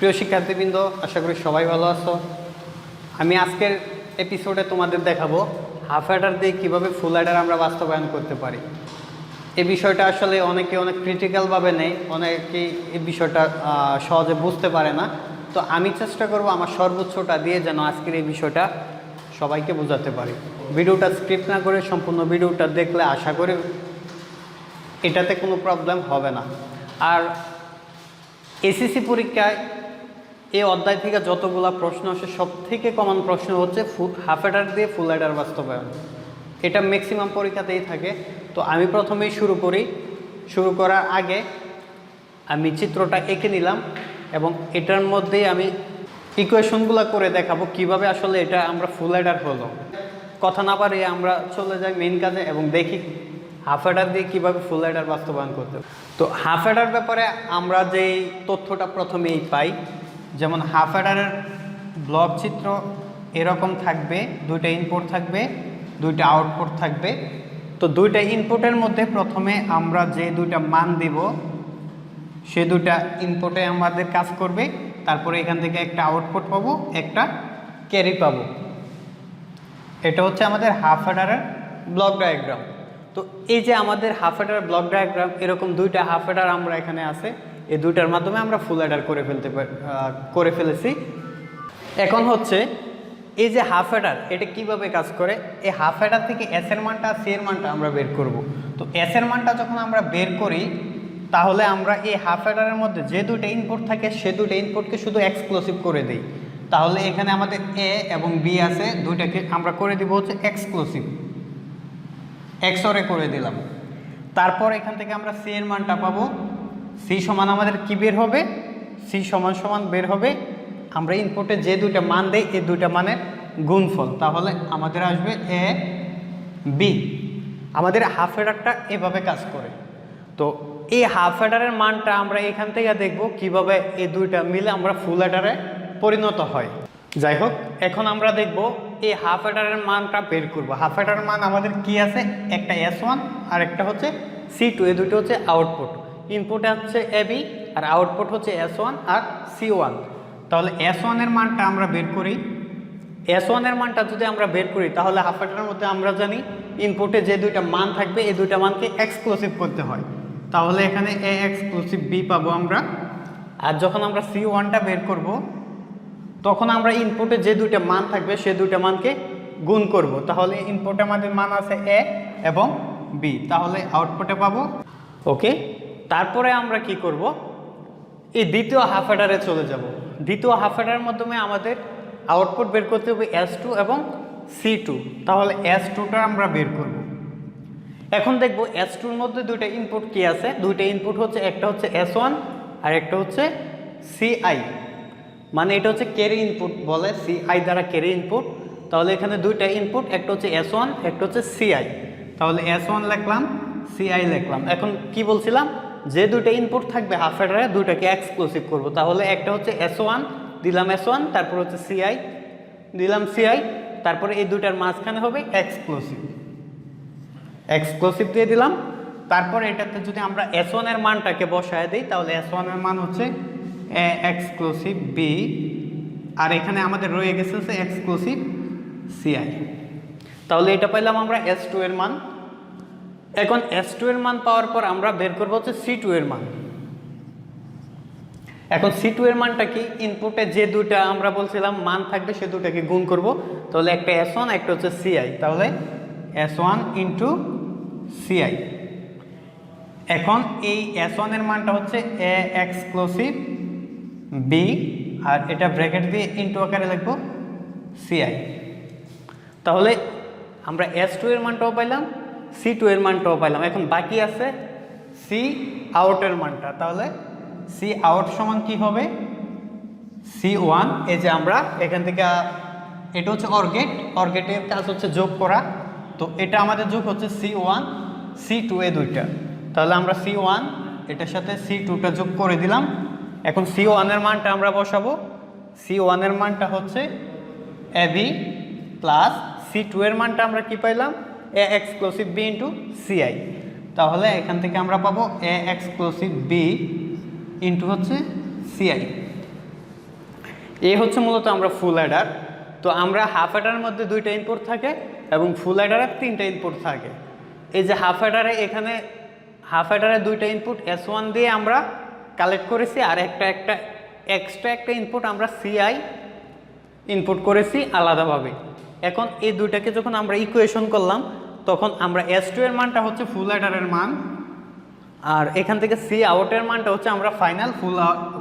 প্রিয় শিক্ষার্থীবৃন্দ, আশা করি সবাই ভালো আছো। আমি আজকের এপিসোডে তোমাদের দেখাবো হাফ অ্যাডার দিয়ে কীভাবে ফুল অ্যাডার আমরা বাস্তবায়ন করতে পারি। এই বিষয়টা আসলে অনেকে অনেক ক্রিটিক্যালভাবে নেয়, অনেকেই এই বিষয়টা সহজে বুঝতে পারে না। তো আমি চেষ্টা করব আমার সর্বোচ্চটা দিয়ে যেন আজকের এই বিষয়টা সবাইকে বোঝাতে পারি। ভিডিওটা স্ক্রিপ্ট না করে সম্পূর্ণ ভিডিওটা দেখলে আশা করি এটাতে কোনো প্রবলেম হবে না। আর এসএসসি পরীক্ষায় এই অধ্যায় থেকে যতগুলো প্রশ্ন আসে সব থেকে কমন প্রশ্ন হচ্ছে হাফ অ্যাডার দিয়ে ফুল অ্যাডার বাস্তবায়ন। এটা ম্যাক্সিমাম পরীক্ষাতেই থাকে। তো আমি প্রথমেই শুরু করার আগে আমি চিত্রটা এঁকে নিলাম এবং এটার মধ্যেই আমি ইকুয়েশনগুলো করে দেখাবো কিভাবে আসলে এটা আমরা ফুল অ্যাডার হলো। কথা না পারে আমরা চলে যাই মেইন কাজে এবং দেখি হাফ অ্যাডার দিয়ে কীভাবে ফুল অ্যাডার বাস্তবায়ন করতে। তো হাফ অ্যাডার ব্যাপারে আমরা যেই তথ্যটা প্রথমেই পাই, যেমন হাফ অ্যাডারের ব্লক চিত্র এরকম থাকবে, দুইটা ইনপুট থাকবে, দুইটা আউটপুট থাকবে। তো দুইটা ইনপুটের মধ্যে প্রথমে আমরা যে দুইটা মান দিব সে দুইটা ইনপুটে আমাদের কাজ করবে, তারপরে এখান থেকে একটা আউটপুট পাবো, একটা ক্যারি পাবো। এটা হচ্ছে আমাদের হাফ অ্যাডারের ব্লক ডায়াগ্রাম। তো এই যে আমাদের হাফ অ্যাডার ব্লক ডায়াগ্রাম, এরকম দুইটা হাফ অ্যাডার আমরা এখানে আছে, এই দুইটার মাধ্যমে আমরা ফুল অ্যাডার করে ফেলেছি। এখন হচ্ছে এই যে হাফ অ্যাডার এটা কিভাবে কাজ করে, এই হাফ অ্যাডার থেকে এস এর মানটা সি এর মানটা আমরা বের করব। তো এস এর মানটা যখন আমরা বের করি তাহলে আমরা এই হাফ অ্যাডারের মধ্যে যে দুটো ইনপুট থাকে সে দুটো ইনপুটকে শুধু এক্সক্লুসিভ করে দিই। তাহলে এখানে আমাদের এ এবং বি আছে, দুইটাকে আমরা করে দিব হচ্ছে এক্সক্লুসিভ, এক্সরে করে দিলাম। তারপর এখান থেকে আমরা সি এর মানটা পাবো। সি সমান আমাদের কি বের হবে, সি সমান সমান বের হবে আমরা ইনপুটে যে দুইটা মান দেই এই দুইটা মানের গুণফল। তাহলে আমাদের আসবে এ বি। আমাদের হাফ অ্যাডারটা এভাবে কাজ করে। তো এই হাফ অ্যাডারের মানটা আমরা এখান থেকে দেখব কিভাবে এই দুইটা মিলে আমরা ফুল অ্যাডারে পরিণত হয়। যাই হোক, এখন আমরা দেখব এই হাফ অ্যাডারের মানটা বের করব। হাফ অ্যাডারের মান আমাদের কি আছে, একটা S1 আর একটা হচ্ছে C2, এই দুটো হচ্ছে আউটপুট। ইনপুটে হচ্ছে AB আর আউটপুট হচ্ছে S1 আর C1। তাহলে S1 এর মানটা আমরা বের করি। S1 এর মানটা যদি আমরা বের করি তাহলে হাফ অ্যাডারের মধ্যে আমরা জানি ইনপুটে যে দুইটা মান থাকবে এই দুইটা মানকে এক্সক্লুসিভ করতে হয়। তাহলে এখানে A এক্সক্লুসিভ B পাবো আমরা। আর যখন আমরা C1টা বের করব তখন আমরা ইনপুটে যে দুইটা মান থাকবে সে দুইটা মানকে গুণ করব। তাহলে ইনপুটে আমাদের মান আছে A এবং B, তাহলে আউটপুটে পাবো। ওকে, তারপরে আমরা কি করব, এই দ্বিতীয় হাফ অ্যাডারে চলে যাব। দ্বিতীয় হাফ অ্যাডারের মাধ্যমে আমাদের আউটপুট বের করতে হবে S2 এবং C2। তাহলে S2টা আমরা বের করব। এখন দেখব S2-র মধ্যে দুইটা ইনপুট কি আছে। দুইটা ইনপুট হচ্ছে, একটা হচ্ছে S1 আর একটা হচ্ছে CI, মানে এটা হচ্ছে ক্যারি ইনপুট বলে, CI দ্বারা ক্যারি ইনপুট। তাহলে এখানে দুইটা ইনপুট, একটা হচ্ছে S1 একটা হচ্ছে CI। তাহলে S1 লিখলাম, CI লিখলাম। এখন কি বলছিলাম, যে দুইটা ইনপুট থাকবে হাফ অ্যাডারে দুইটাকে এক্সক্লুসিভ করব। তাহলে একটা হচ্ছে S1 দিলাম, S1, তারপর হচ্ছে CI দিলাম, CI, তারপরে এই দুইটার মাঝখানে হবে এক্সক্লুসিভ দিয়ে দিলাম। তারপরে এটাতে যদি আমরা S1 এর মানটাকে বসায় দিই তাহলে S1 এর মান হচ্ছে A এক্সক্লুসিভ B, আর এখানে আমাদের রয়ে গেছে হচ্ছে এক্সক্লুসিভ CI। তাহলে এটা পাইলাম আমরা S2 এর মান। এখন S2 এর মান পাওয়ার পর আমরা বের করবো হচ্ছে C2 এর মান। এখন C2 এর মানটা কি, ইনপুটে যে দুইটা আমরা বলছিলাম মান থাকবে সে দুটাকে গুণ করব। তাহলে একটা S1 একটা হচ্ছে CI, তাহলে S1 ইন্টু CI। এখন এই S1 এর মানটা হচ্ছে A এক্সক্লুসিভ B, আর এটা ব্র্যাকেট দিয়ে ইন্টু আকারে লিখবো CI। তাহলে আমরা S2 এর মানটাও পাইলাম, C2 এর মানটাও পাইলাম। এখন বাকি আছে C আউট এর মানটা। তাহলে C আউট সমান কি হবে, C1। এই যে আমরা এখান থেকে, এটা হচ্ছে অরগেটের কাজ হচ্ছে যোগ করা। তো এটা আমাদের যোগ হচ্ছে C1 C2 এ দুইটা। তাহলে আমরা C1 এটার সাথে C2টা যোগ করে দিলাম। এখন C1 এর মানটা আমরা বসাবো। C1 এর মানটা হচ্ছে AB প্লাস C2 এর মানটা আমরা কি পাইলাম, A exclusive B into CI। তাহলে এখান থেকে আমরা পাবো A এক্সক্লুসিভ B ইন্টু হচ্ছে CI। এই হচ্ছে মূলত আমরা ফুল অ্যাডার। তো আমরা হাফ অ্যাডারের মধ্যে 2টা ইনপুট থাকে এবং ফুল অ্যাডারের 3টা ইনপুট থাকে। এই যে হাফ অ্যাডারে এখানে হাফ অ্যাডারে 2টা ইনপুট S1 দিয়ে আমরা কালেক্ট করেছি, আর একটা এক্সট্রা একটা ইনপুট আমরা CI ইনপুট করেছি আলাদাভাবে। এখন এই দুইটাকে যখন আমরা ইকুয়েশন করলাম তখন আমরা S2 এর মানটা হচ্ছে ফুল অ্যাডারের মান, আর এখান থেকে C আউটের মানটা হচ্ছে আমরা ফাইনাল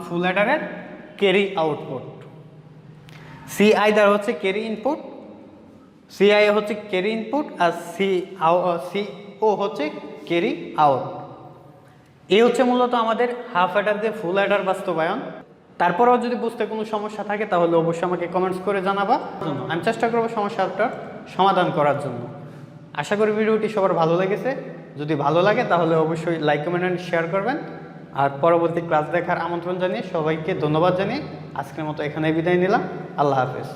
ফুল অ্যাডারের ক্যারি আউটপুট। CI দ্বারা হচ্ছে ক্যারি ইনপুট, CI হচ্ছে ক্যারি ইনপুট, আর CO হচ্ছে ক্যারি আউট। এই হচ্ছে মূলত আমাদের হাফ অ্যাডার দিয়ে ফুল অ্যাডার বাস্তবায়ন। তারপরেও যদি বুঝতে কোনো সমস্যা থাকে তাহলে অবশ্যই আমাকে কমেন্টস করে জানাবা, আমি চেষ্টা করবো সমস্যাটার সমাধান করার জন্য। আশা করি ভিডিওটি সবার ভালো লেগেছে। যদি ভালো লাগে তাহলে অবশ্যই লাইক, কমেন্ট এন্ড শেয়ার করবেন। আর পরবর্তী ক্লাস দেখার আমন্ত্রণ জানিয়ে সবাইকে ধন্যবাদ জানিয়ে আজকের মতো এখানেই বিদায় নিলাম। আল্লাহ হাফেজ।